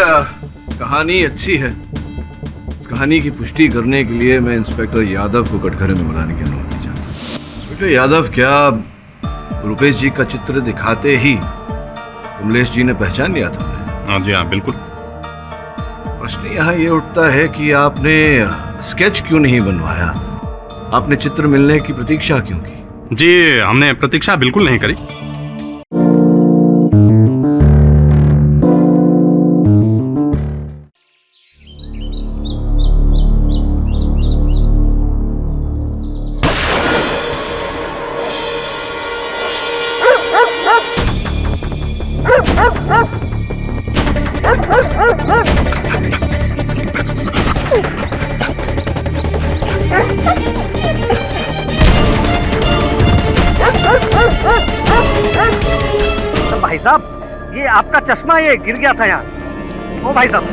कहानी अच्छी है। कहानी की पुष्टि करने के लिए मैं इंस्पेक्टर यादव को कटघरे में बुलाने की अनुमति चाहता हूँ। इंस्पेक्टर यादव, क्या रुपेश जी का चित्र दिखाते ही कमलेश जी ने पहचान लिया था? हाँ जी, हाँ बिल्कुल। प्रश्न यहाँ ये उठता है कि आपने स्केच क्यों नहीं बनवाया? आपने चित्र मिलने की प्रतीक्षा क्यों की? जी, हमने प्रतीक्षा बिल्कुल नहीं करी। भाई साहब, ये आपका चश्मा ये गिर गया था यहाँ। ओ भाई साहब।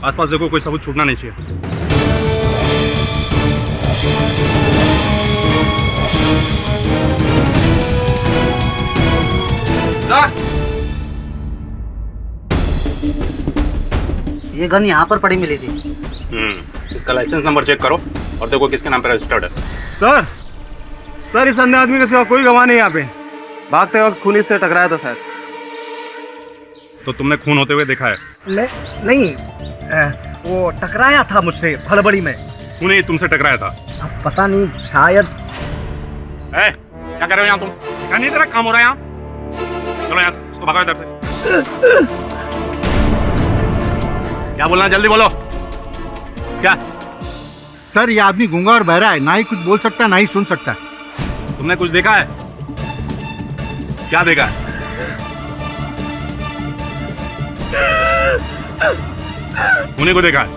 आसपास देखो, कोई सबूत छूटना नहीं चाहिए। ये गन यहाँ पर पड़ी मिली थी। इसका लाइसेंस नंबर चेक करो और देखो किसके नाम पे रजिस्टर्ड है। सर इस अन्य आदमी के सिवा कोई गवाह नहीं यहाँ पे। भागते वक्त खून से टकराया था शायद। तो तुमने खून होते हुए देखा है? नहीं, वो टकराया था मुझसे हड़बड़ी में। खून ही तुमसे टकराया था? अब पता नहीं, शायद। क्या कर रहे हो यहाँ तुम? क्या नहीं तेरा काम हो रहा है यहाँ? चलो यहाँ से, उसको भगाओ इधर से। क्या बोलना, जल्दी बोलो। क्या? सर ये आदमी गूंगा और बहरा है, ना ही कुछ बोल सकता है ना ही सुन सकता है। तुमने कुछ देखा है? क्या देखा है? उन्हीं को देखा है?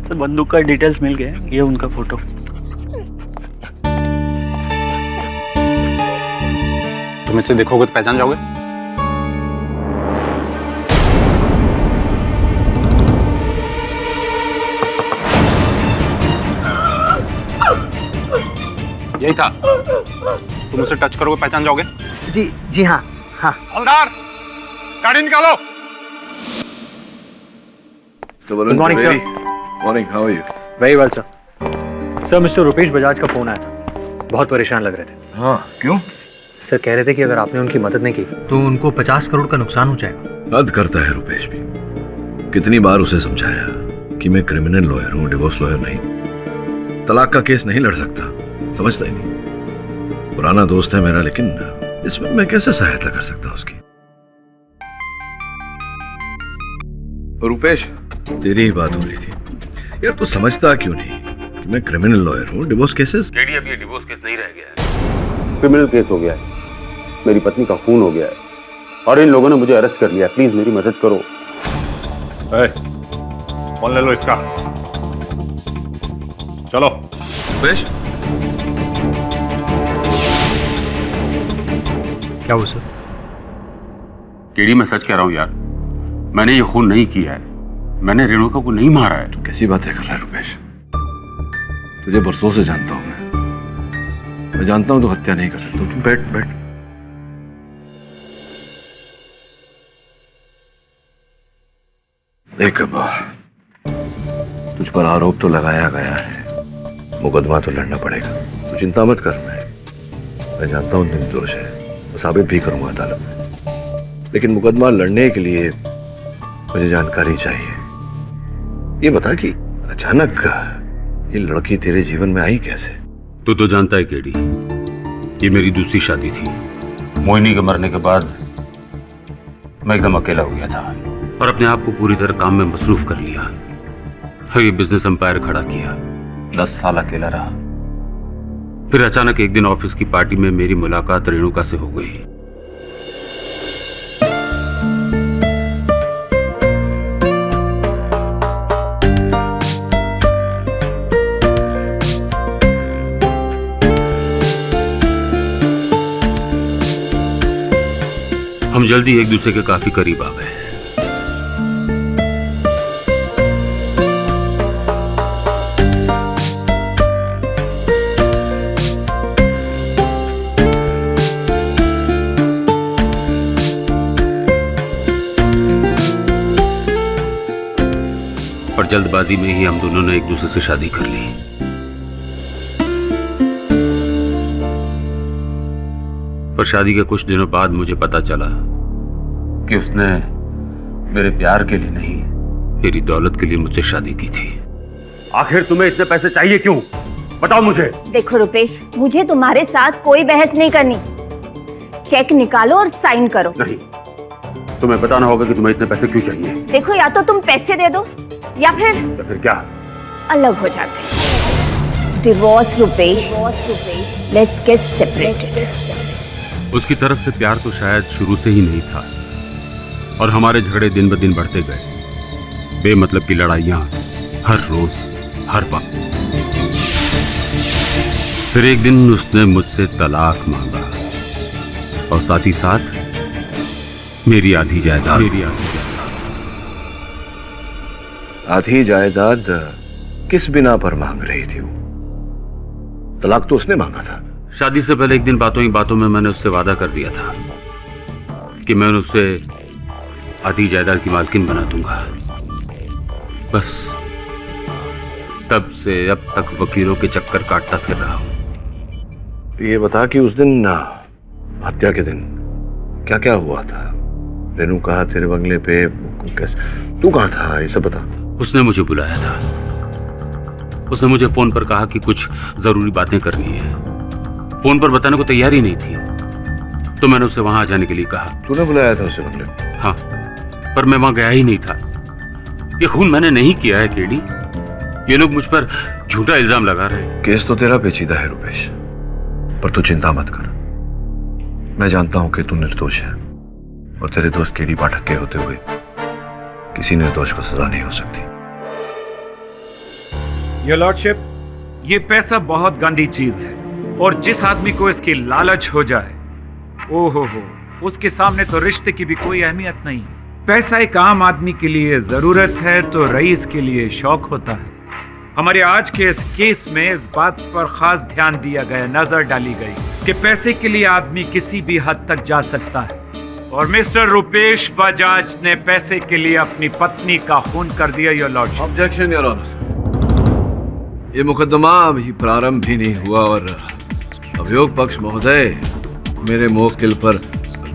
तो बंदूक का डिटेल्स मिल गया। ये उनका फोटो। तुम इसे देखोगे तो पहचान जाओगे? यही था। तुम उसे टच करोगे पहचान जाओगे? जी हाँ। हवलदार, गाड़ी निकालो। Good morning sir. Morning, how are you? Very well sir. Sir mister Rupesh Bajaj का फोन आया था। बहुत परेशान लग रहे थे। हाँ, क्यों? सर कह रहे थे कि अगर आपने उनकी मदद नहीं की तो उनको 50 करोड़ का नुकसान हो जाएगा। हद करता है रुपेश भी। कितनी बार उसे समझाया कि मैं क्रिमिनल लॉयर हूँ, डिवोर्स लॉयर नहीं। तलाक का केस नहीं लड़ सकता, समझता ही नहीं। पुराना दोस्त है मेरा, लेकिन इसमें मैं कैसे सहायता कर सकता उसकी? रुपेश, तेरी ही बात हो रही थी यार। तू समझता क्यों नहीं कि मैं क्रिमिनल लॉयर हूँ? डिवोर्स केसेस डैडी, अब ये डिवोर्स केस नहीं रह गया है, क्रिमिनल केस हो गया है। मेरी पत्नी का खून हो गया है और इन लोगों ने मुझे अरेस्ट कर लिया। प्लीज मेरी मदद करो। फोन ले लो इसका। चलो। रुपेश, क्या हुआ सर? डैडी मैं सच कह रहा हूँ यार, मैंने ये खून नहीं किया है। मैंने रेणुका को नहीं मारा है। तू कैसी बातें कर रहा है रुपेश? तुझे बरसों से जानता हूं मैं जानता हूं तू हत्या नहीं कर सकता। तू बैठ बैठ। देख अब्बा, तुझ पर आरोप तो लगाया गया है, मुकदमा तो लड़ना पड़ेगा। तू चिंता मत कर। मैं जानता हूं निर्दोष है, तो साबित भी करूंगा अदालत में। लेकिन मुकदमा लड़ने के लिए मुझे जानकारी चाहिए। ये बता कि अचानक ये लड़की तेरे जीवन में आई कैसे? तू तो जानता है केडी, ये मेरी दूसरी शादी थी। मोहिनी के मरने के बाद मैं एकदम अकेला हो गया था और अपने आप को पूरी तरह काम में मसरूफ कर लिया। ये बिजनेस एम्पायर खड़ा किया, 10 साल अकेला रहा। फिर अचानक एक दिन ऑफिस की पार्टी में मेरी मुलाकात रेणुका से हो गई। हम जल्दी एक दूसरे के काफी करीब आ गए। और जल्दबाजी में ही हम दोनों ने एक दूसरे से शादी कर ली। पर शादी के कुछ दिनों बाद मुझे पता चला कि उसने मेरे प्यार के लिए नहीं, मेरी दौलत के लिए मुझसे शादी की थी। आखिर तुम्हें इतने पैसे चाहिए क्यों? बताओ मुझे। देखो रुपेश, मुझे तुम्हारे साथ कोई बहस नहीं करनी। चेक निकालो और साइन करो। नहीं, तुम्हें बताना होगा कि तुम्हें इतने पैसे क्यों चाहिए। देखो, या तो तुम पैसे दे दो या फिर क्या? अलग हो जाते हैं। Divorce Rupesh, let's get separated. उसकी तरफ से प्यार तो शायद शुरू से ही नहीं था और हमारे झगड़े दिन ब दिन बढ़ते गए। बेमतलब की लड़ाइयां हर रोज, हर वक्त। फिर एक दिन उसने मुझसे तलाक मांगा और साथ ही साथ मेरी आधी जायदाद। आधी जायदाद किस बिना पर मांग रही थी वो? तलाक तो उसने मांगा था। शादी से पहले एक दिन बातों ही बातों में मैंने उससे वादा कर दिया था कि मैं उसे आधी जायदाद की मालकिन बना दूंगा। बस तब से अब तक वकीलों के चक्कर काटता फिर रहा हूं। ये बता कि उस दिन हत्या के दिन क्या क्या हुआ था? रेणुका तेरे बंगले पे कैसे? तू कहाँ था? ये सब बता। उसने मुझे बुलाया था। उसने मुझे फोन पर कहा कि कुछ जरूरी बातें करनी है। फोन पर बताने को तैयार ही नहीं थी, तो मैंने उसे वहां जाने के लिए कहा। तूने बुलाया था उसे बंगले पे? हाँ, पर मैं वहां गया ही नहीं था। ये खून मैंने नहीं किया है केडी। ये लोग मुझ पर झूठा इल्जाम लगा रहे हैं। केस तो तेरा पेचीदा है रुपेश, पर तू चिंता मत कर। मैं जानता हूं कि तू निर्दोष है और तेरे दोस्त केडी पाठक के होते हुए किसी निर्दोष को सजा नहीं हो सकती। योर लॉर्डशिप, ये पैसा बहुत गंदी चीज है और जिस आदमी को इसकी लालच हो जाए, ओहो हो, उसके सामने तो रिश्ते की भी कोई अहमियत नहीं। पैसा एक आम आदमी के लिए जरूरत है तो रईस के लिए शौक होता है। हमारे आज के इस केस में इस बात पर खास ध्यान दिया गया, नजर डाली गई कि पैसे के लिए आदमी किसी भी हद तक जा सकता है और मिस्टर रुपेश बजाज ने पैसे के लिए अपनी पत्नी का खून कर दिया। Your lordship. Objection your honour. ये मुकदमा अभी प्रारंभ भी नहीं हुआ और अभियोग पक्ष महोदय मेरे मुवक्किल पर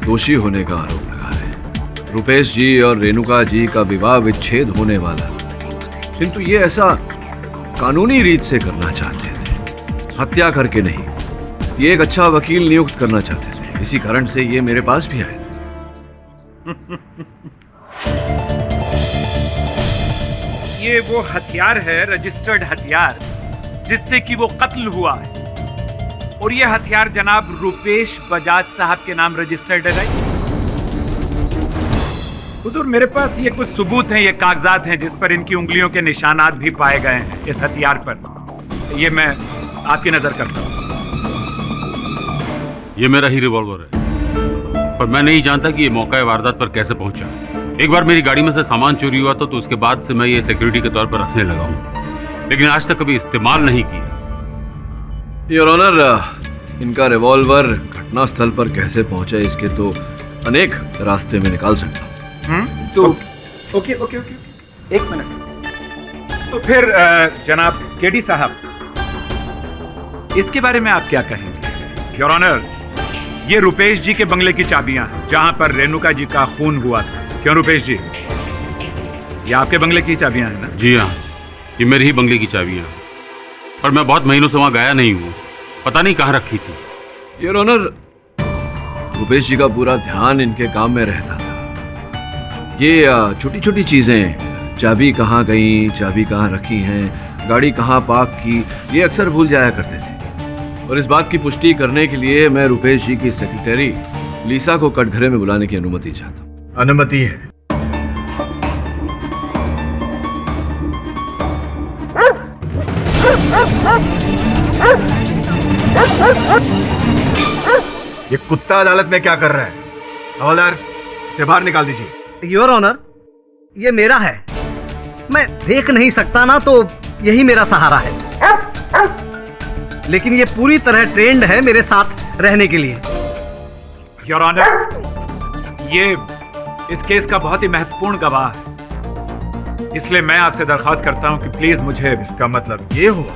दोषी होने का आरोप लगा रहे। रुपेश जी और रेणुका जी का विवाह विच्छेद होने वाला, किंतु ये ऐसा कानूनी रीत से करना चाहते थे, हत्या करके नहीं। ये एक अच्छा वकील नियुक्त करना चाहते थे, इसी कारण से ये मेरे पास भी आए। ये वो हथियार है, रजिस्टर्ड हथियार, जिससे कि वो कत्ल हुआ है और ये हथियार जनाब रुपेश बजाज साहब के नाम रजिस्टर्ड है। राइट हुजूर, मेरे पास ये कुछ सबूत हैं, ये कागजात हैं जिस पर इनकी उंगलियों के निशानात भी पाए गए हैं इस हथियार पर। ये मैं आपकी नजर करता हूं। ये मेरा ही रिवॉल्वर है, पर मैं नहीं जानता कि ये मौका वारदात पर कैसे पहुंचा। एक बार मेरी गाड़ी में से सामान चोरी हुआ तो उसके बाद से मैं ये सिक्योरिटी के तौर पर रखने लगा हूं, लेकिन आज तक कभी इस्तेमाल नहीं किया। योर ऑनर, इनका रिवॉल्वर घटना स्थल पर कैसे पहुंचा इसके तो अनेक रास्ते में निकाल सकता हूं। तो ओके ओके ओके, एक मिनट। तो फिर जनाब केडी साहब, इसके बारे में आप क्या कहेंगे? योर ऑनर, ये रुपेश जी के बंगले की चाबियां हैं जहां पर रेणुका जी का खून हुआ था। क्यों रुपेश जी, ये आपके बंगले की चाबियां हैं ना? जी हाँ, ये मेरे ही बंगले की चाबियां हैं, पर मैं बहुत महीनों से वहां गया नहीं हूँ, पता नहीं कहाँ रखी थी। योर ऑनर, रुपेश जी का पूरा ध्यान इनके काम में रहता था। ये छोटी छोटी चीजें, चाबी कहाँ गई, चाबी कहाँ रखी हैं, गाड़ी कहाँ पार्क की, ये अक्सर भूल जाया करते थे। और इस बात की पुष्टि करने के लिए मैं रुपेश जी की सेक्रेटरी लीसा को कटघरे में बुलाने की अनुमति चाहता हूँ। अनुमति है। ये कुत्ता अदालत में क्या कर रहा है? हवलदार, इसे बाहर निकाल दीजिए। योर ऑनर, ये मेरा है, मैं देख नहीं सकता ना, तो यही मेरा सहारा है। लेकिन ये पूरी तरह ट्रेंड है मेरे साथ रहने के लिए। योर ऑनर, ये इस केस का बहुत ही महत्वपूर्ण गवाह है, इसलिए मैं आपसे दरखास्त करता हूं कि प्लीज मुझे। इसका मतलब ये हुआ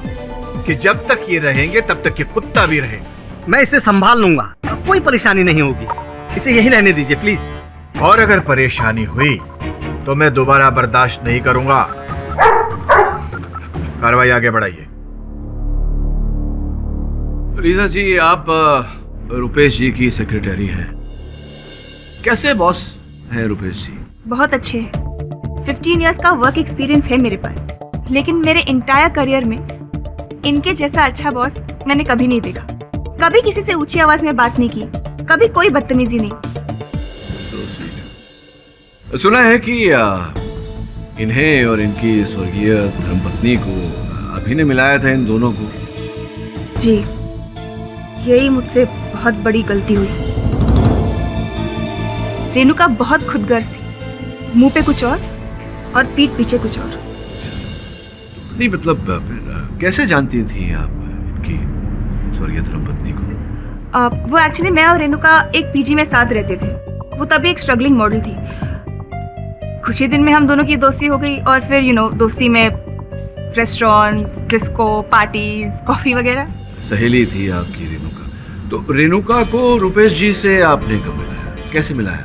कि जब तक ये रहेंगे तब तक ये कुत्ता भी रहेगा। मैं इसे संभाल लूंगा, कोई परेशानी नहीं होगी, इसे यही रहने दीजिए प्लीज। और अगर परेशानी हुई तो मैं दोबारा बर्दाश्त नहीं करूंगा। कार्रवाई आगे बढ़ाइए। लीसा जी, आप रुपेश जी की सेक्रेटरी हैं, कैसे बॉस हैं रुपेश जी? बहुत अच्छे हैं। 15 इयर्स का वर्क एक्सपीरियंस है मेरे पास, लेकिन मेरे इंटायर करियर में इनके जैसा अच्छा बॉस मैंने कभी नहीं देखा। कभी किसी से ऊंची आवाज में बात नहीं की, कभी कोई बदतमीजी नहीं। सुना है कि इन्हें और इनकी स्वर्गीय धर्मपत्नी को अभी ने मिलाया था इन दोनों को। जी, यही मुझसे बहुत बड़ी गलती हुई। रेणुका बहुत खुदगर्ज थी, मुंह पे कुछ और पीठ पीछे कुछ और। नहीं मतलब फिर कैसे जानती थी आप इनकी स्वर्गीय धर्मपत्नी को? वो एक्चुअली मैं और रेणुका एक पीजी में साथ रहते थे। वो तभी एक स्ट्रगलिंग मॉडल थी। कुछ ही दिन में हम दोनों की दोस्ती हो गई, और फिर दोस्ती में रेस्टोरेंट्स, डिस्को, पार्टीज, कॉफी वगैरह। सहेली थी आपकी रेणुका। तो रेणुका को रुपेश जी से आपने कब मिलाया, कैसे मिलाया?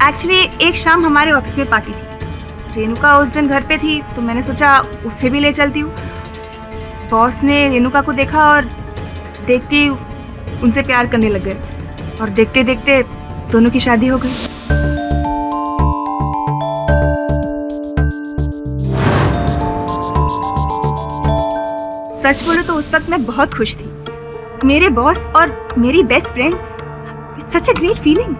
एक्चुअली एक शाम हमारे ऑफिस में पार्टी थी। रेणुका उस दिन घर पे थी, तो मैंने सोचा उसे भी ले चलती हूँ। बॉस ने रेणुका को देखा और देखते ही उनसे प्यार करने लग गए, और देखते देखते दोनों की शादी हो गई। सच बोलो तो उस वक्त मैं बहुत खुश थी। मेरे बॉस और मेरी best friend, it's such a great feeling.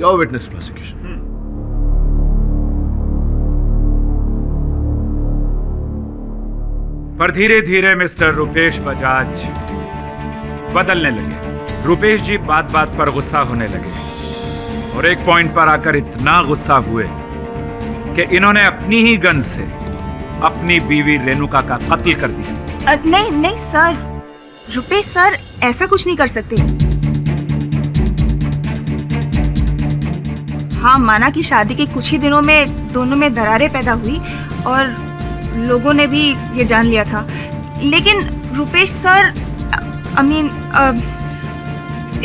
Your witness prosecution. पर धीरे धीरे मिस्टर रुपेश बजाज बदलने लगे। रुपेश जी बात बात पर गुस्सा होने लगे, और एक पॉइंट पर आकर इतना गुस्सा हुए कि इन्होंने अपनी ही गन से अपनी बीवी रेणुका का कत्ल कर दिया। नहीं सर, रुपेश सर ऐसा कुछ नहीं कर सकते। हाँ, माना कि शादी के कुछ ही दिनों में दोनों में दरारें पैदा हुई और लोगों ने भी ये जान लिया था, लेकिन रुपेश सर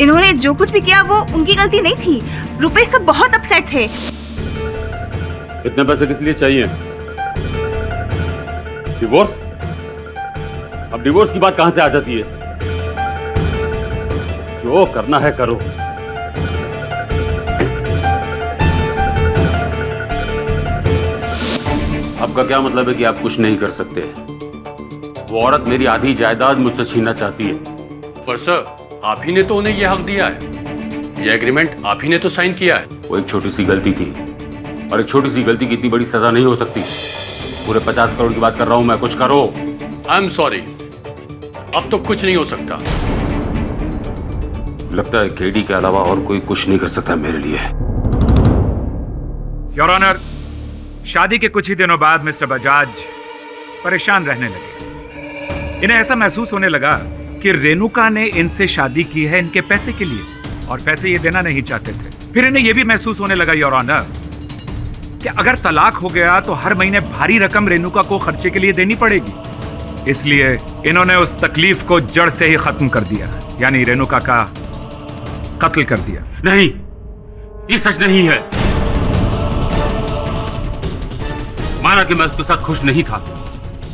इन्होंने जो कुछ भी किया वो उनकी गलती नहीं थी। रुपेश सर बहुत अपसेट थे। इतने पैसे किस लिए चाहिए? डिवोर्स? अब डिवोर्स की बात कहां से आ जाती है? जो करना है करो। आपका क्या मतलब है कि आप कुछ नहीं कर सकते? वो औरत मेरी आधी जायदाद मुझसे छीनना चाहती है। पर सर, आप ही ने तो उन्हें यह हक दिया है। यह एग्रीमेंट आप ही ने तो साइन किया है। वो एक छोटी सी गलती थी, और एक छोटी सी गलती की इतनी बड़ी सजा नहीं हो सकती। पूरे 50 करोड़ की बात कर रहा हूं मैं, कुछ करो। आई एम सॉरी, अब तो कुछ नहीं हो सकता। लगता है केडी के अलावा और कोई कुछ नहीं कर सकता मेरे लिए। योर ऑनर, शादी के कुछ ही दिनों बाद मिस्टर बजाज परेशान रहने लगे। इन्हें ऐसा महसूस होने लगा कि रेणुका ने इनसे शादी की है इनके पैसे के लिए, और पैसे ये देना नहीं चाहते थे। फिर इन्हें यह भी महसूस होने लगा योर ऑनर कि अगर तलाक हो गया तो हर महीने भारी रकम रेणुका को खर्चे के लिए देनी पड़ेगी। इसलिए इन्होंने उस तकलीफ को जड़ से ही खत्म कर दिया, यानी रेणुका का कत्ल कर दिया। नहीं, ये सच नहीं है। माना कि मैं उसके साथ खुश नहीं था,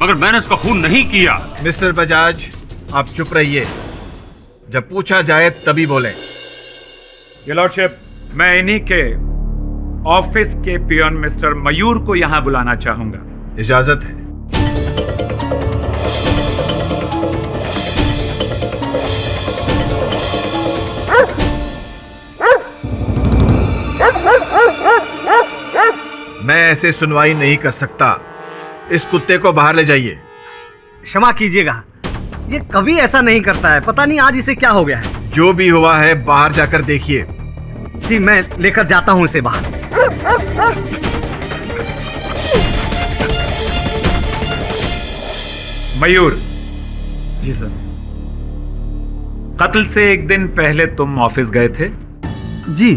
मगर मैंने उसका खून नहीं किया। मिस्टर बजाज, आप चुप रहिए। जब पूछा जाए तभी बोले। योर लॉर्डशिप, मैं इन्हीं के ऑफिस के पियन मिस्टर मयूर को यहां बुलाना चाहूंगा। इजाजत है। मैं ऐसे सुनवाई नहीं कर सकता। इस कुत्ते को बाहर ले जाइए। क्षमा कीजिएगा, ये कभी ऐसा नहीं करता है। पता नहीं आज इसे क्या हो गया है। जो भी हुआ है बाहर जाकर देखिए। जी, मैं लेकर जाता हूं इसे बाहर। मयूर, जी सर। कत्ल से एक दिन पहले तुम ऑफिस गए थे? जी,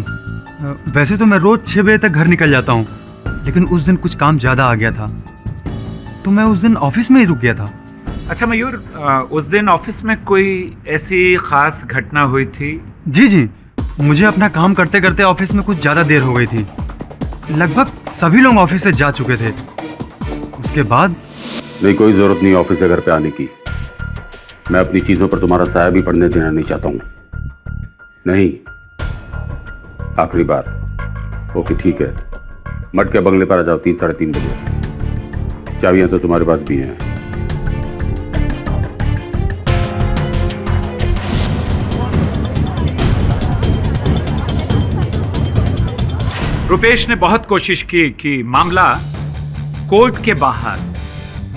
वैसे तो मैं रोज 6 बजे तक घर निकल जाता हूँ, लेकिन उस दिन कुछ काम ज्यादा आ गया था, तो मैं उस दिन ऑफिस में ही रुक गया था। अच्छा मयूर, उस दिन ऑफिस में कोई ऐसी खास घटना हुई थी? जी, मुझे अपना काम करते करते ऑफिस में कुछ ज्यादा देर हो गई थी। लगभग सभी लोग ऑफिस से जा चुके थे। उसके बाद नहीं, कोई जरूरत नहीं ऑफिस से घर पे आने की। मैं अपनी चीजों पर तुम्हारा साया भी पड़ने देना नहीं चाहता हूँ। नहीं, आखिरी बार। ओके ठीक है, मट के बंगले पर आ जाओ 3 साढ़े 3 बजे। चाबियां तो तुम्हारे पास भी हैं। रुपेश ने बहुत कोशिश की कि मामला कोर्ट के बाहर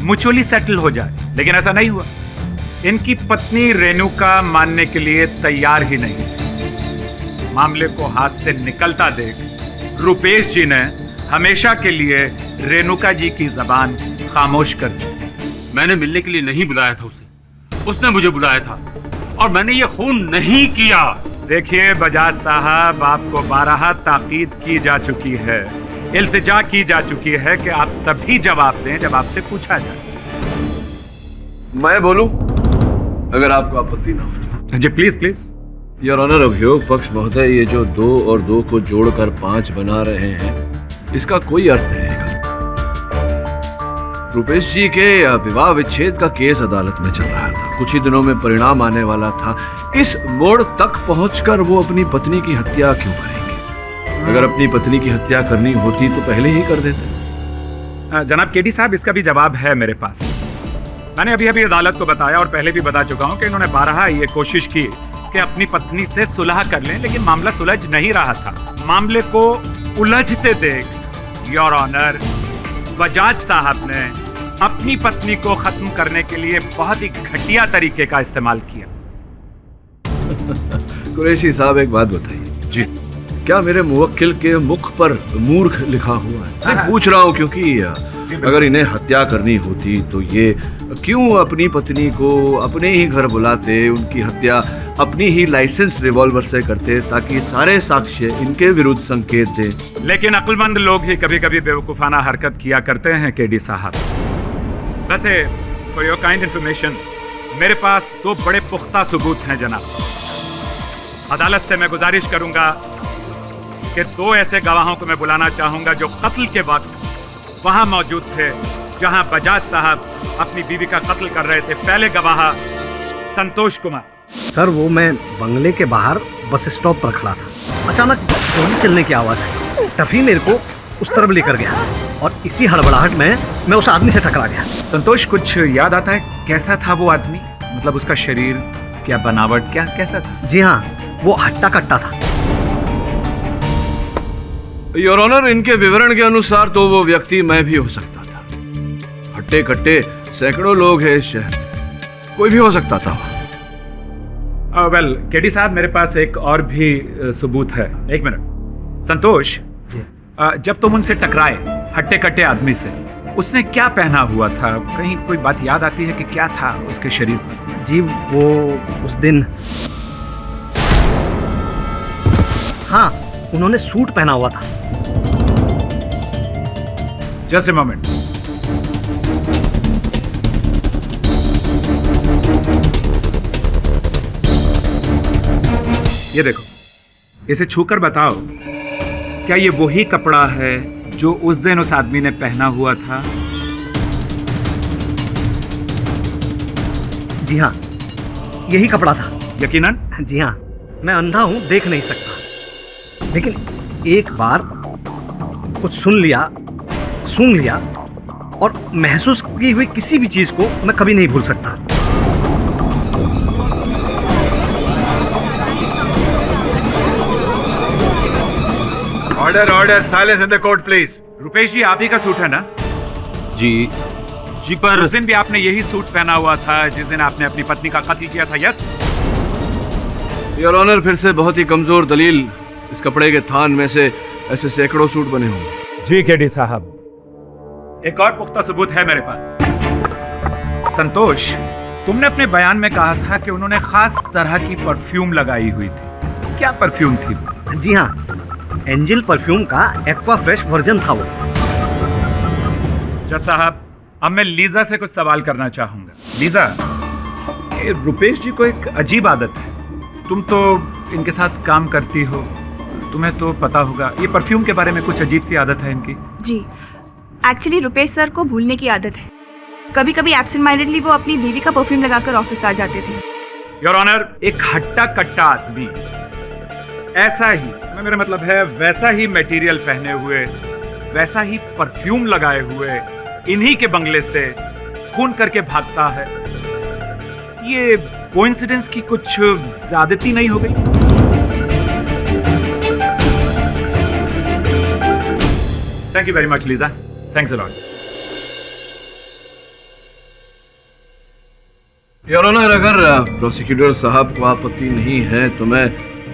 म्यूचुअली सेटल हो जाए, लेकिन ऐसा नहीं हुआ। इनकी पत्नी रेणुका मानने के लिए तैयार ही नहीं। मामले को हाथ से निकलता देख रुपेश जी ने हमेशा के लिए रेणुका जी की जबान खामोश कर दी। मैंने मिलने के लिए नहीं बुलाया था उसे, उसने मुझे बुलाया था, और मैंने ये खून नहीं किया। देखिए बजाज साहब, आपको 12 ताकीद की जा चुकी है, इल्तिजा की जा चुकी है कि आप तभी जवाब दें जब आपसे पूछा जाए। मैं बोलूं अगर आपको आपत्ति ना हो। जी प्लीज प्लीज। योर ऑनर, अभियोग पक्ष महोदय, ये जो 2 और 2 को जोड़कर 5 बना रहे हैं, इसका कोई अर्थ नहीं है। रुपेश जी के विवाह विच्छेद का केस अदालत में चल रहा था, कुछ ही दिनों में परिणाम आने वाला था। इस मोड़ तक पहुंचकर वो अपनी पत्नी की हत्या क्यों करेंगे? अगर अपनी पत्नी की हत्या करनी होती तो पहले ही कर देते। जनाब केडी साहब, इसका भी जवाब है मेरे पास। मैंने अभी अभी अदालत को बताया और पहले भी बता चुका हूं कि इन्होंने 12 ये कोशिश की कि अपनी पत्नी से सुलह कर लें, लेकिन मामला सुलझ नहीं रहा था। मामले को उलझते देख योर ऑनर, बजाज साहब ने अपनी पत्नी को खत्म करने के लिए बहुत ही घटिया तरीके का इस्तेमाल किया। कुरैशी साहब, एक बात बताइए जी। क्या मेरे मुवक्किल के मुख पर मूर्ख लिखा हुआ है? मैं पूछ रहा हूँ क्योंकि अगर इन्हें हत्या करनी होती तो ये क्यों अपनी पत्नी को अपने ही घर बुलाते, उनकी हत्या अपनी ही लाइसेंस रिवॉल्वर से करते, ताकि सारे साक्ष्य इनके विरुद्ध संकेत दे। लेकिन अक्लमंद लोग ही कभी कभी बेवकूफाना हरकत किया करते हैं केडी साहब। वैसे फॉर योर काइंड इंफॉर्मेशन, मेरे पास 2 बड़े पुख्ता सबूत हैं जनाब। अदालत से मैं गुजारिश करूंगा कि 2 ऐसे गवाहों को मैं बुलाना चाहूंगा जो कत्ल के वक्त वहां मौजूद थे जहां बजाज साहब अपनी बीवी का कत्ल कर रहे थे। पहले गवाह संतोष कुमार। सर, वो मैं बंगले के बाहर बस स्टॉप पर खड़ा था। अचानक गोली चलने की आवाज आई। टफी मेरे को उस तरफ लेकर गया और इसी हड़बड़ाहट में मैं उस आदमी से टकरा गया। संतोष, कुछ याद आता है कैसा था वो आदमी? मतलब उसका शरीर, क्या बनावट, क्या कैसा था? जी हाँ, वो हट्टा कट्टा था। योर ऑनर, इनके विवरण के अनुसार तो वो व्यक्ति मैं भी हो सकता था। हट्टे कट्टे सैकड़ों लोग हैं इस शहर में, कोई भी हो सकता था। वेल केडी साहब, मेरे पास एक और भी सबूत है। एक मिनट। संतोष, जब तुम उनसे टकराए हट्टे कट्टे आदमी से, उसने क्या पहना हुआ था? कहीं कोई बात याद आती है कि क्या था उसके शरीर पर? जी, वो उस दिन, हाँ, उन्होंने सूट पहना हुआ था। Just a moment. ये देखो, इसे छूकर बताओ, क्या ये वही कपड़ा है जो उस दिन उस आदमी ने पहना हुआ था? जी हाँ, यही कपड़ा था। यकीनन? जी हाँ, मैं अंधा हूँ, देख नहीं सकता, लेकिन एक बार कुछ सुन लिया, सूंघ लिया और महसूस की हुई किसी भी चीज को मैं कभी नहीं भूल सकता। Order order, silence in the court please. Rupesh ji, आप ही का सूट है ना? जी जी, पर उस दिन भी आपने यही सूट पहना हुआ था जिस दिन आपने अपनी पत्नी का कत्ल किया था, यस? योर ऑनर, फिर से बहुत ही कमजोर दलील। इस कपड़े के थान में से ऐसे सैकड़ों सूट बने होंगे। जी केडी साहब, एक और पुख्ता सबूत है मेरे पास। संतोष, तुमने अपने बयान में कहा था कि उन्होंने खास तरह की परफ्यूम लगाई हुई थी। क्या परफ्यूम थी? जी हाँ, एंजल परफ्यूम का एक्वा फ्रेश वर्जन था वो। जज साहब, अब मैं लीजा से कुछ सवाल करना चाहूंगा। लीजा, ये रुपेश जी को एक अजीब आदत है। तुम तो इनके साथ काम करती हो, तुम्हें तो पता होगा। ये परफ्यूम के बारे में कुछ अजीब सी आदत है इनकी। जी, एक्चुअली रुपेश सर को भूलने की आदत है। कभी कभी एब्सेंट माइंडेडली वो अपनी बीवी का परफ्यूम लगाकर ऑफिस आ जाते थे। योर ऑनर, एक हट्टा कट्टा आदमी ऐसा ही, मेरा मतलब है वैसा ही मटेरियल पहने हुए, वैसा ही परफ्यूम लगाए हुए इन्हीं के बंगले से खून करके भागता है। ये कोइंसिडेंस की कुछ ज्यादती नहीं हो गई? Thank you very much Lisa, thanks a lot. Your honour, अगर प्रोसिक्यूटर साहब को आपत्ति नहीं है तो मैं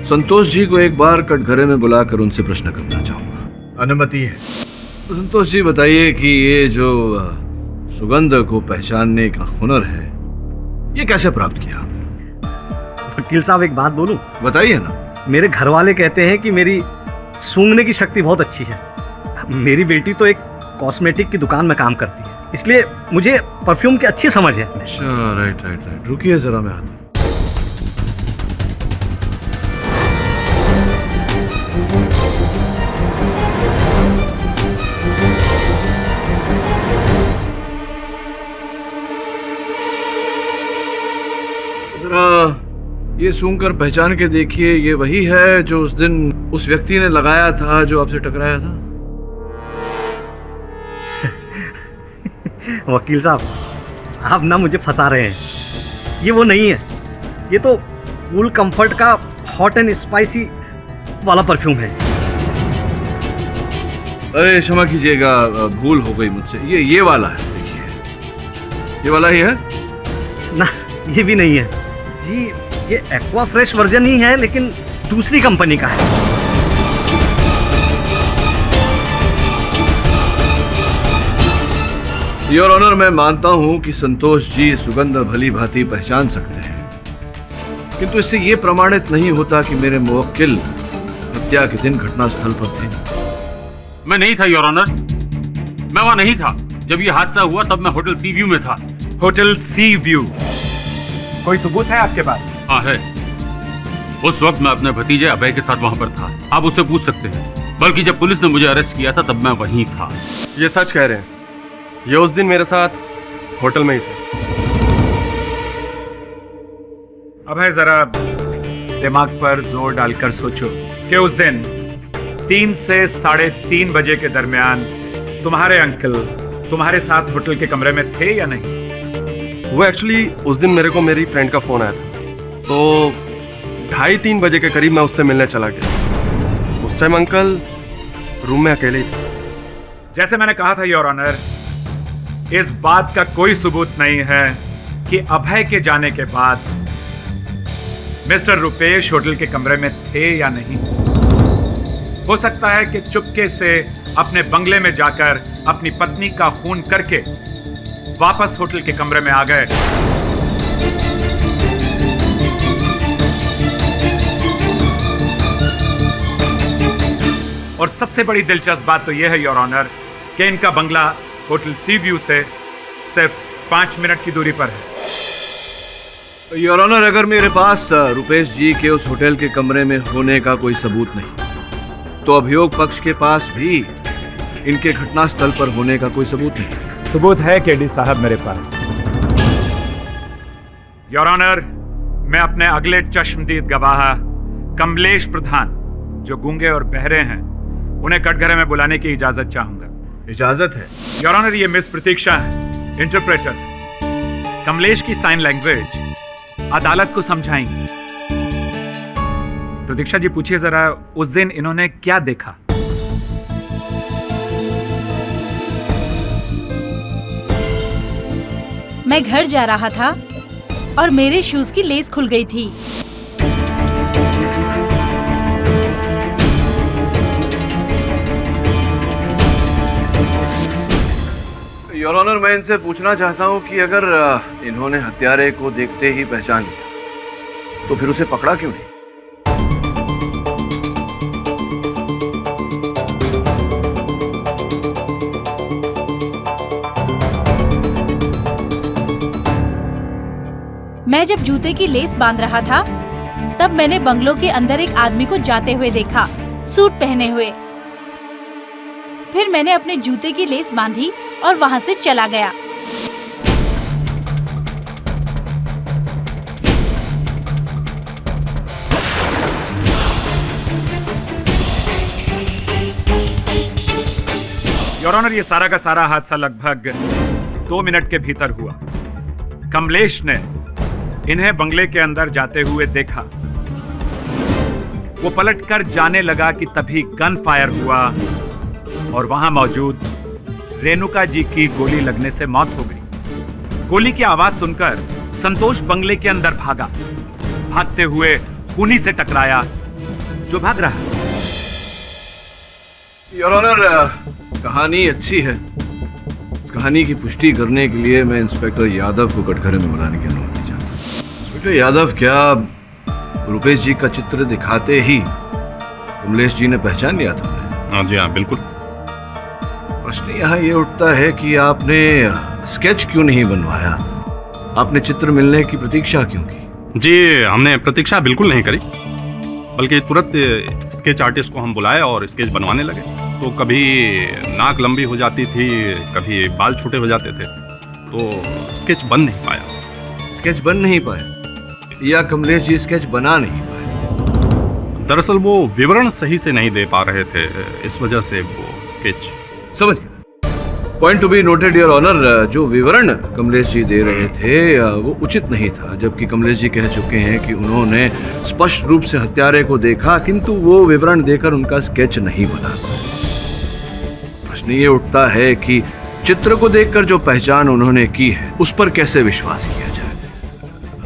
संतोष जी को एक बार कटघरे में बुलाकर उनसे प्रश्न करना चाहूंगा। अनुमति है। तो संतोष जी, बताइए कि ये जो सुगंध को पहचानने का हुनर है, ये कैसे प्राप्त किया? वकील साहब, एक बात बोलूं? बताइए ना। मेरे घर वाले कहते हैं कि मेरी सूंघने की शक्ति बहुत अच्छी है। मेरी बेटी तो एक कॉस्मेटिक की दुकान में काम करती है, इसलिए मुझे परफ्यूम की अच्छी समझ है। अच्छा, राइट राइट राइट, रुकिए जरा, मैं आता हूं। ये सूंघकर पहचान के देखिए, ये वही है जो उस दिन उस व्यक्ति ने लगाया था जो आपसे टकराया था? वकील साहब, आप ना मुझे फंसा रहे हैं। ये वो नहीं है, ये तो कूल कंफर्ट का हॉट एंड स्पाइसी वाला परफ्यूम है। अरे क्षमा कीजिएगा, भूल हो गई मुझसे। ये वाला है, देखिए, ये वाला ही है ना? ये भी नहीं है जी, ये एक्वा फ्रेश वर्जन ही है, लेकिन दूसरी कंपनी का है। योर ऑनर, मैं मानता हूं कि संतोष जी सुगंध भली भांति पहचान सकते हैं, किंतु इससे यह प्रमाणित नहीं होता कि मेरे मुवक्किल हत्या के दिन घटनास्थल पर थे। मैं नहीं था योर ऑनर, मैं वहां नहीं था। जब ये हादसा हुआ तब मैं होटल सी व्यू में था। होटल सी व्यू? कोई सबूत है आपके पास? हाँ है। उस वक्त मैं अपने भतीजे अभय के साथ वहां पर था, आप उससे पूछ सकते हैं। बल्कि जब पुलिस ने मुझे अरेस्ट किया था तब मैं वहीं था। ये सच कह रहे हैं, ये उस दिन मेरे साथ होटल में ही थे। अभय, जरा दिमाग पर जोर डालकर सोचो कि उस दिन 3 से 3:30 बजे के दरमियान तुम्हारे अंकल तुम्हारे साथ होटल के कमरे में थे या नहीं? वो एक्चुअली उस दिन मेरे को मेरी फ्रेंड का फोन आया था, तो 2:30-3 बजे के करीब मैं उससे मिलने चला गया। उस टाइम अंकल रूम में अकेले ही थे। जैसे मैंने कहा था योर ऑनर, इस बात का कोई सबूत नहीं है कि अभय के जाने के बाद मिस्टर रुपेश होटल के कमरे में थे या नहीं। हो सकता है कि चुपके से अपने बंगले में जाकर अपनी पत्नी का खून करके वापस होटल के कमरे में आ गए। और सबसे बड़ी दिलचस्प बात तो यह है योर ऑनर कि इनका बंगला होटल सी व्यू से सिर्फ 5 मिनट की दूरी पर है। योर ऑनर, अगर मेरे पास रुपेश जी के उस होटल के कमरे में होने का कोई सबूत नहीं, तो अभियोग पक्ष के पास भी इनके घटनास्थल पर होने का कोई सबूत नहीं? सबूत है केडी साहब मेरे पास। योर ऑनर, मैं अपने अगले चश्मदीद गवाह कमलेश प्रधान, जो गूंगे और बहरे हैं, उन्हें कटघरे में बुलाने की इजाजत चाहूंगा। इजाजत है? योर ऑनर, ये मिस प्रतीक्षा है, इंटरप्रेटर। कमलेश की साइन लैंग्वेज अदालत को समझाएंगी। प्रतीक्षा जी, पूछिए जरा, उस दिन इन्होंने क्या देखा? मैं घर जा रहा था और मेरे शूज की लेस खुल गई थी। योर ऑनर, मैं इनसे पूछना चाहता हूं कि अगर इन्होंने हत्यारे को देखते ही पहचान लिया तो फिर उसे पकड़ा क्यों नहीं? मैं जब जूते की लेस बांध रहा था तब मैंने बंगलो के अंदर एक आदमी को जाते हुए देखा, सूट पहने हुए। फिर मैंने अपने जूते की लेस बांधी और वहां से चला गया। योर ऑनर, ये सारा का सारा हादसा लगभग 2 मिनट के भीतर हुआ। कमलेश ने इन्हें बंगले के अंदर जाते हुए देखा। वो पलटकर जाने लगा कि तभी गन फायर हुआ और वहां मौजूद रेणुका जी की गोली लगने से मौत हो गई। गोली की आवाज सुनकर संतोष बंगले के अंदर भागा। भागते हुए खूनी से टकराया जो भाग रहा। योर ऑनर, कहानी अच्छी है। कहानी की पुष्टि करने के लिए मैं इंस्पेक्टर यादव को कटघरे में बुलाने की अनुमति चाहता हूं। इंस्पेक्टर यादव, क्या रुपेश जी का चित्र दिखाते ही कमलेश जी ने पहचान लिया था? हाँ जी, हाँ बिल्कुल। प्रश्न यहाँ ये उठता है कि आपने स्केच क्यों नहीं बनवाया? आपने चित्र मिलने की प्रतीक्षा क्यों की? जी, हमने प्रतीक्षा बिल्कुल नहीं करी, बल्कि तुरंत स्केच आर्टिस्ट को हम बुलाए और स्केच बनवाने लगे। तो कभी नाक लंबी हो जाती थी, कभी बाल छोटे हो जाते थे, तो स्केच बन नहीं पाया। स्केच बन नहीं पाया या कमलेश जी स्केच बना नहीं पाए? दरअसल वो विवरण सही से नहीं दे पा रहे थे, इस वजह से वो स्केच। समझ गया। Point to be noted your honour, जो विवरण कमलेश जी दे रहे थे वो उचित नहीं था, जबकि कमलेश जी कह चुके हैं कि उन्होंने स्पष्ट रूप से हत्यारे को देखा, किंतु वो विवरण देकर उनका स्केच नहीं बना। प्रश्न ये उठता है कि चित्र को देखकर जो पहचान उन्होंने की है उस पर कैसे विश्वास किया जाए?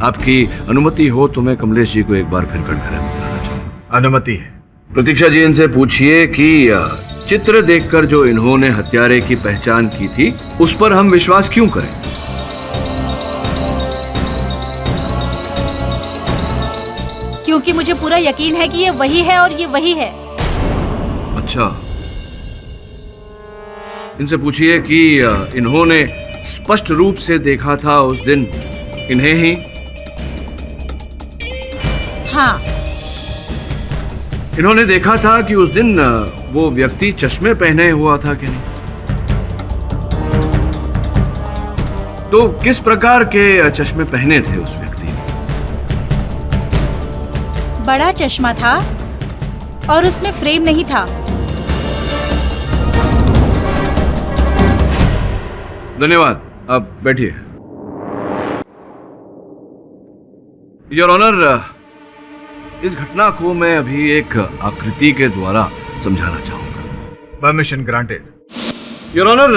आपकी अनुमति हो तो मैं कमलेश जी को एक बार फिर कटघरे में बुलाना चाहूंगा। अनुमति है। प्रतीक्षा जी, इनसे पूछिए कि चित्र देखकर जो इन्होंने हत्यारे की पहचान की थी उस पर हम विश्वास क्यों करें? क्योंकि मुझे पूरा यकीन है कि ये वही है और ये वही है। अच्छा, इनसे पूछिए कि इन्होंने स्पष्ट रूप से देखा था उस दिन इन्हें ही? हाँ। इन्होंने देखा था कि उस दिन वो व्यक्ति चश्मे पहने हुआ था कि नहीं? तो किस प्रकार के चश्मे पहने थे उस व्यक्ति ने? बड़ा चश्मा था और उसमें फ्रेम नहीं था। धन्यवाद, आप बैठिए। योर ऑनर, इस घटना को मैं अभी एक आकृति के द्वारा समझाना चाहूंगा। Permission granted. योर ऑनर,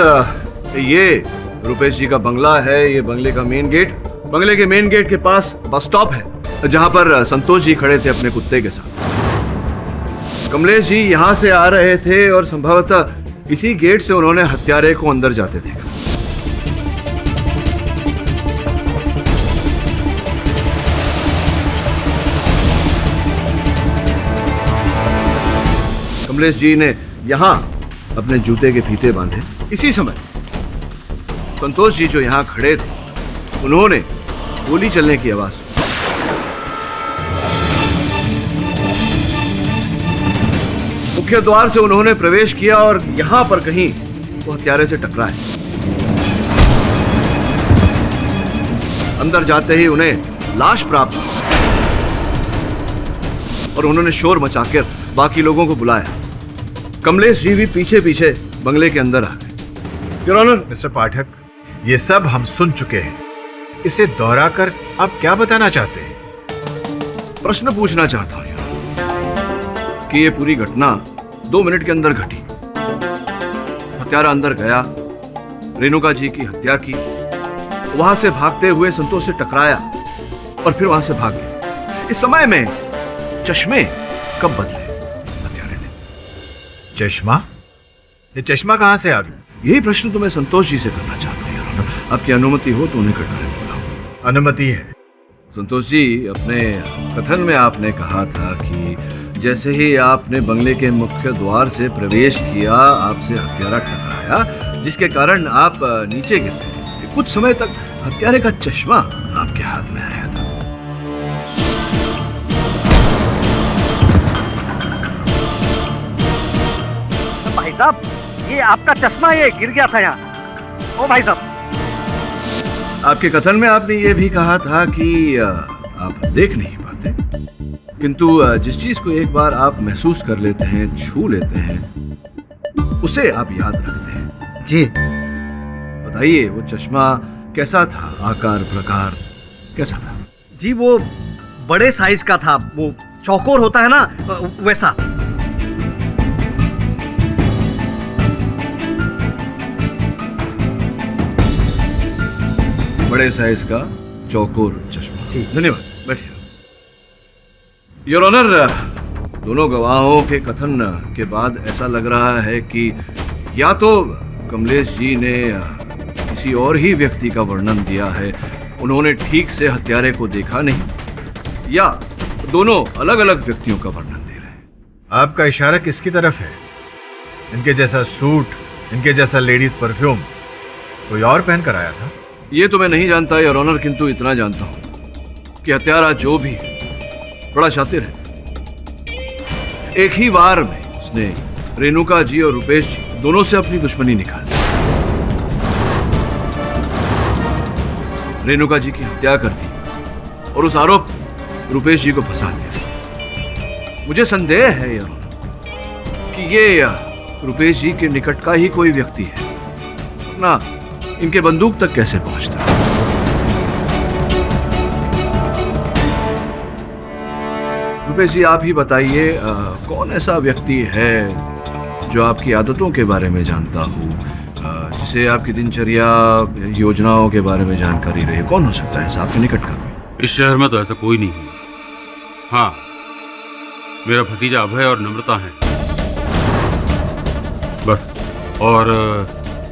ये रुपेश जी का बंगला है। ये बंगले का मेन गेट, बंगले के मेन गेट के पास बस स्टॉप है जहां पर संतोष जी खड़े थे अपने कुत्ते के साथ। कमलेश जी यहां से आ रहे थे और संभवतः इसी गेट से उन्होंने हत्यारे को अंदर जाते देखा। कमलेश जी ने यहां अपने जूते के फीते बांधे। इसी समय संतोष जी जो यहां खड़े थे उन्होंने गोली चलने की आवाज सुनी। वो मुख्य द्वार से उन्होंने प्रवेश किया और यहां पर कहीं वो हत्यारे से टकराए। अंदर जाते ही उन्हें लाश प्राप्त हुई और उन्होंने शोर मचाकर बाकी लोगों को बुलाया। कमलेश जी भी पीछे पीछे बंगले के अंदर आ गए। योर ऑनर, मिस्टर पाठक, ये सब हम सुन चुके हैं। इसे दोहरा कर आप क्या बताना चाहते हैं? प्रश्न पूछना चाहता हूं यार, कि ये पूरी घटना 2 मिनट के अंदर घटी। हत्यारा अंदर गया, रेणुका जी की हत्या की, वहां से भागते हुए संतोष से टकराया और फिर वहां से भाग गया। इस समय में चश्मे कब बदले हत्यारे ने? चश्मा? ये चश्मा कहां से आ गया? यही प्रश्न तो मैं संतोष जी से करना चाहता हूं यार। आपकी अनुमति हो तो उन्हें करना है। अनुमति है। संतोष जी, अपने कथन में आपने कहा था कि जैसे ही आपने बंगले के मुख्य द्वार से प्रवेश किया, आपसे हत्यारा टकराया, जिसके कारण आप नीचे गिर गए। कुछ समय तक हत्यारे का चश्मा आपके हाथ में आया था। भाई साहब, ये आपका चश्मा ये गिर गया था यहाँ। ओ भाई साहब, आपके कथन में आपने ये भी कहा था कि आप देख नहीं पाते, किंतु जिस चीज को एक बार आप महसूस कर लेते हैं, छू लेते हैं, उसे आप याद रखते हैं। जी बताइए, वो चश्मा कैसा था? आकार प्रकार कैसा था? जी, वो बड़े साइज का था। वो चौकोर होता है ना, वैसा। बड़े साइज का चौकोर चश्मा। जी, धन्यवाद, बैठिए। योर ऑनर, दोनों गवाहों के कथन के बाद ऐसा लग रहा है कि या तो कमलेश जी ने किसी और ही व्यक्ति का वर्णन दिया है, उन्होंने ठीक से हत्यारे को देखा नहीं, या दोनों अलग अलग व्यक्तियों का वर्णन दे रहे हैं। आपका इशारा किसकी तरफ है? इनके जैसा सूट, इनके जैसा लेडीज परफ्यूम कोई और पहन कर आया था? ये तो मैं नहीं जानता योर ऑनर, किंतु इतना जानता हूं कि हत्यारा जो भी बड़ा शातिर है। एक ही बार में उसने रेणुका जी और रुपेश जी दोनों से अपनी दुश्मनी निकाल ली। रेणुका जी की हत्या कर दी और उस आरोप रुपेश जी को फंसा दिया। मुझे संदेह है योर ऑनर कि ये रुपेश जी के निकट का ही कोई व्यक्ति है, ना इनके बंदूक तक कैसे पहुंचता? रुपेश जी, आप ही बताइए, कौन ऐसा व्यक्ति है जो आपकी आदतों के बारे में जानता हो, जिसे आपकी दिनचर्या योजनाओं के बारे में जानकारी रहे? कौन हो सकता है ऐसा आपके निकट का कोई? इस शहर में तो ऐसा कोई नहीं है। हाँ, मेरा भतीजा अभय और नम्रता है बस। और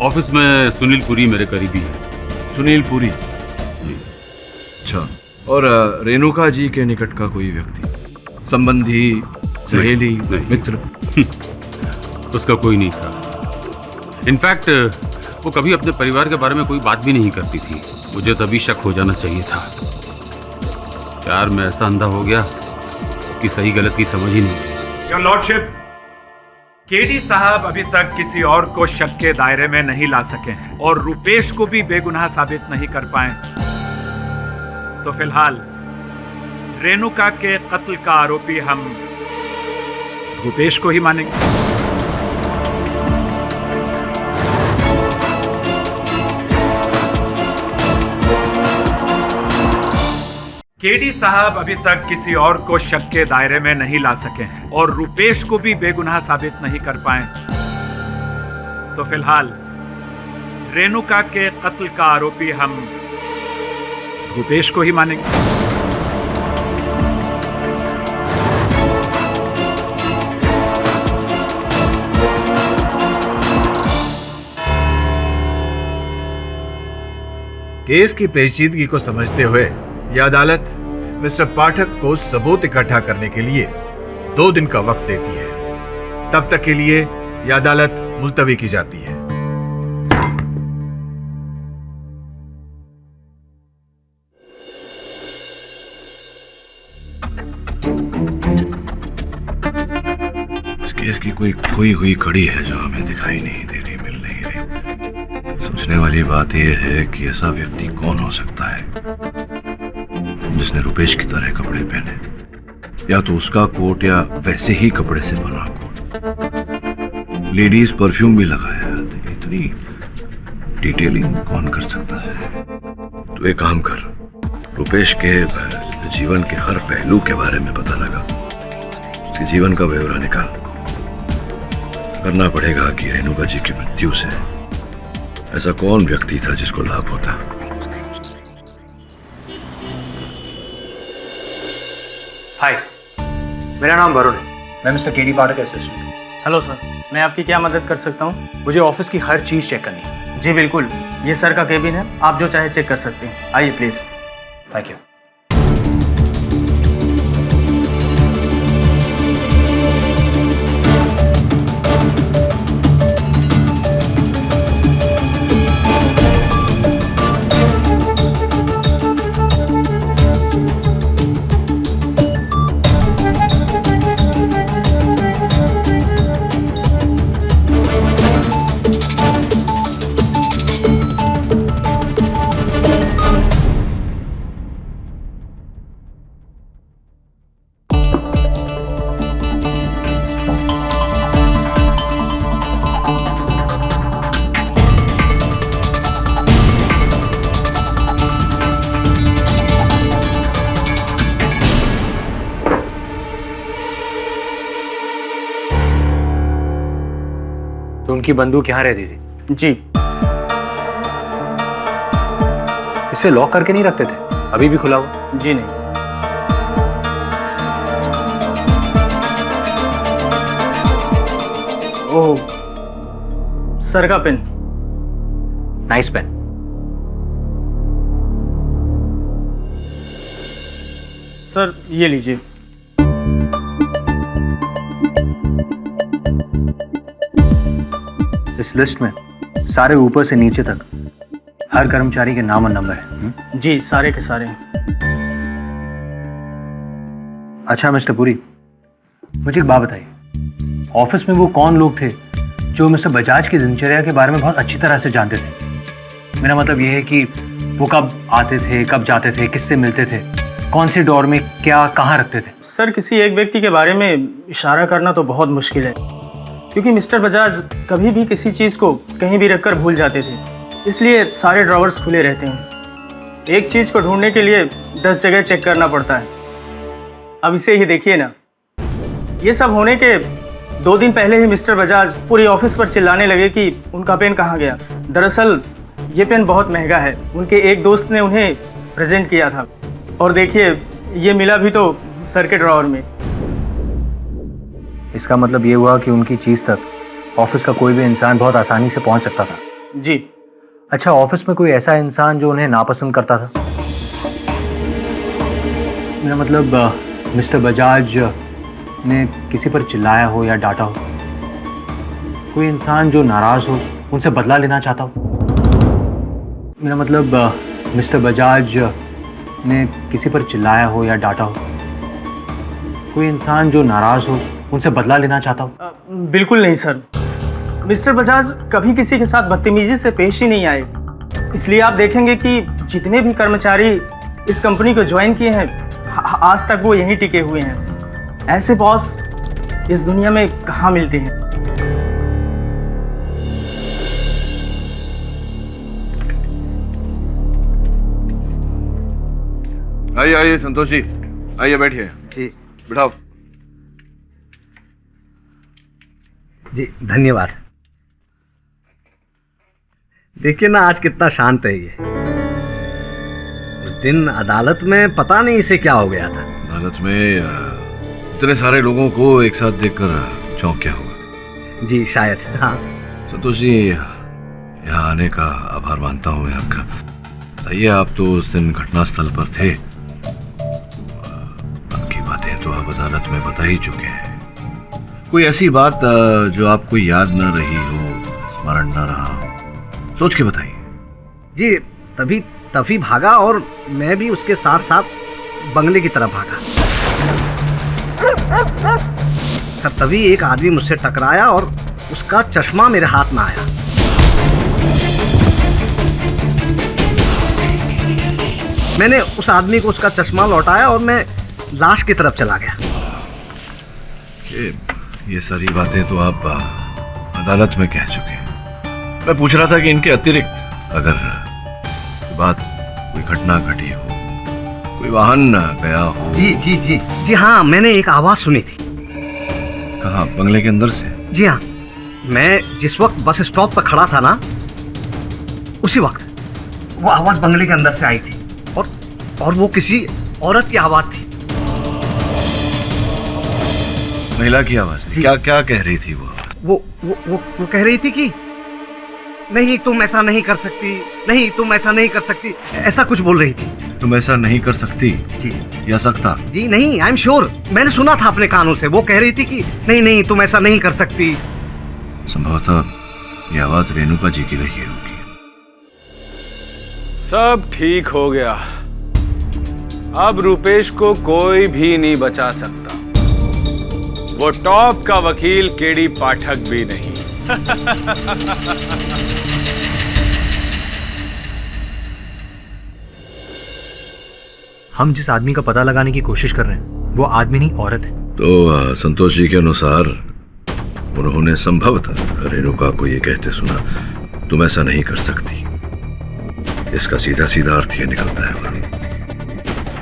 ऑफिस में सुनील पुरी मेरे करीबी है। सुनील पुरी जी, अच्छा। और रेणुका जी के निकट का कोई व्यक्ति, संबंधी, सहेली, नहीं। मित्र? उसका कोई नहीं था। इनफैक्ट वो कभी अपने परिवार के बारे में कोई बात भी नहीं करती थी। मुझे तभी शक हो जाना चाहिए था। प्यार में ऐसा अंधा हो गया कि सही गलत की समझ ही नहीं। योर लॉर्डशिप, केडी साहब अभी तक किसी और को शक के दायरे में नहीं ला सके हैं और रुपेश को भी बेगुनाह साबित नहीं कर पाए। तो फिलहाल रेणुका के कत्ल का आरोपी हम रुपेश को ही मानेंगे। केडी साहब अभी तक किसी और को शक के दायरे में नहीं ला सके हैं और रुपेश को भी बेगुनाह साबित नहीं कर पाए। तो फिलहाल रेणुका के कत्ल का आरोपी हम रुपेश को ही मानेंगे। केस की पेचीदगी को समझते हुए यह अदालत मिस्टर पाठक को सबूत इकट्ठा करने के लिए 2 दिन का वक्त देती है। तब तक के लिए यह अदालत मुलतवी की जाती है। केस की कोई खोई हुई कड़ी है जो हमें दिखाई नहीं दे रही, मिल नहीं रही। सोचने वाली बात यह है कि ऐसा व्यक्ति कौन हो सकता है जिसने रुपेश की तरह कपड़े पहने, या तो उसका कोट या वैसे ही कपड़े से बना कोट, लेडीज परफ्यूम भी लगाया। इतनी डिटेलिंग कौन कर सकता है? तो एक काम कर, रुपेश के जीवन के हर पहलू के बारे में पता लगा, उसके जीवन का ब्यौरा निकाल। करना पड़ेगा कि रेणुका जी की मृत्यु से ऐसा कौन व्यक्ति था जिसको लाभ होता। हाय, मेरा नाम वरुण है। मैं मिस्टर केडी पाठक का असिस्टेंट। हेलो सर, मैं आपकी क्या मदद कर सकता हूँ? मुझे ऑफिस की हर चीज़ चेक करनी है। जी बिल्कुल, ये सर का केबिन है, आप जो चाहे चेक कर सकते हैं। आइए प्लीज़। Thank you. तो उनकी बंदूक यहाँ रहती थी? जी। इसे लॉक करके नहीं रखते थे? अभी भी खुला हुआ? जी नहीं। ओह, सर का पेन। Nice pen. सर ये लीजिए। इस लिस्ट में सारे ऊपर से नीचे तक हर कर्मचारी के नाम और नंबर है। जी, सारे के सारे। अच्छा मिस्टर पुरी, मुझे एक बात बताइए, ऑफिस में वो कौन लोग थे जो मिस्टर बजाज की दिनचर्या के बारे में बहुत अच्छी तरह से जानते थे? मेरा मतलब ये है कि वो कब आते थे, कब जाते थे, किससे मिलते थे, कौन से डोर में क्या कहाँ रखते थे? सर, किसी एक व्यक्ति के बारे में इशारा करना तो बहुत मुश्किल है, क्योंकि मिस्टर बजाज कभी भी किसी चीज़ को कहीं भी रखकर भूल जाते थे, इसलिए सारे ड्रॉवर्स खुले रहते हैं। एक चीज़ को ढूंढने के लिए 10 जगह चेक करना पड़ता है। अब इसे ही देखिए ना, ये सब होने के 2 दिन पहले ही मिस्टर बजाज पूरी ऑफिस पर चिल्लाने लगे कि उनका पेन कहाँ गया। दरअसल ये पेन बहुत महंगा है, उनके एक दोस्त ने उन्हें प्रेजेंट किया था, और देखिए ये मिला भी तो सर के ड्रॉवर में। इसका मतलब ये हुआ कि उनकी चीज़ तक ऑफिस का कोई भी इंसान बहुत आसानी से पहुंच सकता था। जी। अच्छा, ऑफिस में कोई ऐसा इंसान जो उन्हें नापसंद करता था? मेरा मतलब मिस्टर बजाज ने किसी पर चिल्लाया हो या डांटा हो, कोई इंसान जो नाराज हो, उनसे बदला लेना चाहता हो। मेरा मतलब मिस्टर बजाज ने किसी पर चिल्लाया हो या डांटा हो, कोई इंसान जो नाराज हो, उनसे बदला लेना चाहता हो। बिल्कुल नहीं सर, मिस्टर बजाज कभी किसी के साथ बदतमीजी से पेश ही नहीं आए। इसलिए आप देखेंगे कि जितने भी कर्मचारी इस कंपनी को ज्वाइन किए हैं, आज तक वो यहीं टिके हुए हैं। ऐसे बॉस इस दुनिया में कहाँ मिलते हैं। आइए आइए संतोष जी, आइए बैठिए। जी बिठाओ। जी धन्यवाद। देखिए ना, आज कितना शांत है ये। उस दिन अदालत में पता नहीं इसे क्या हो गया था। अदालत में इतने सारे लोगों को एक साथ देखकर चौंक गया होगा। जी शायद। हाँ संतोष जी, यहाँ आने का आभार मानता हूँ मैं आपका। बताइए, आप तो उस दिन घटनास्थल पर थे, बाकी बातें तो आप अदालत में बता ही चुके हैं। कोई ऐसी बात जो आपको याद न रही हो, स्मरण न रहा हो, सोच के बताइए। जी तभी भागा, और मैं भी उसके साथ साथ बंगले की तरफ भागा। सर तभी एक आदमी मुझसे टकराया और उसका चश्मा मेरे हाथ में आया। मैंने उस आदमी को उसका चश्मा लौटाया और मैं लाश की तरफ चला गया। ये सारी बातें तो आप अदालत में कह चुके हैं। मैं पूछ रहा था कि इनके अतिरिक्त अगर कोई बात, कोई घटना घटी हो, कोई वाहन गया हो। जी जी जी जी हाँ, मैंने एक आवाज सुनी थी। कहाँ? बंगले के अंदर से? जी हाँ, मैं जिस वक्त बस स्टॉप पर खड़ा था ना, उसी वक्त वो आवाज बंगले के अंदर से आई थी और वो किसी औरत की आवाज थी। महिला की आवाज थी? क्या क्या कह रही थी वो? वो कह रही थी कि नहीं तुम ऐसा नहीं कर सकती, नहीं तुम ऐसा नहीं कर सकती, ऐसा कुछ बोल रही थी। तुम ऐसा नहीं कर सकती जी या सकता? जी नहीं, आई एम श्योर, मैंने सुना था अपने कानों से। वो कह रही थी कि नहीं नहीं तुम ऐसा नहीं कर सकती। संभवतः ये आवाज रेणुका जी की रही होगी। सब ठीक हो गया, अब रुपेश को कोई भी नहीं बचा सकता। वो टॉप का वकील केडी पाठक भी नहीं। हम जिस आदमी का पता लगाने की कोशिश कर रहे हैं वो आदमी नहीं, औरत है। तो संतोष जी के अनुसार उन्होंने संभवतः रेणुका को ये कहते सुना, तुम ऐसा नहीं कर सकती। इसका सीधा सीधा अर्थ ये निकलता है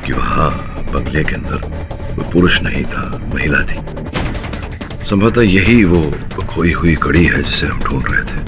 कि वहां बंगले के अंदर कोई पुरुष नहीं था, महिला थी। संभवतः यही वो खोई हुई कड़ी है जिसे हम ढूंढ रहे थे।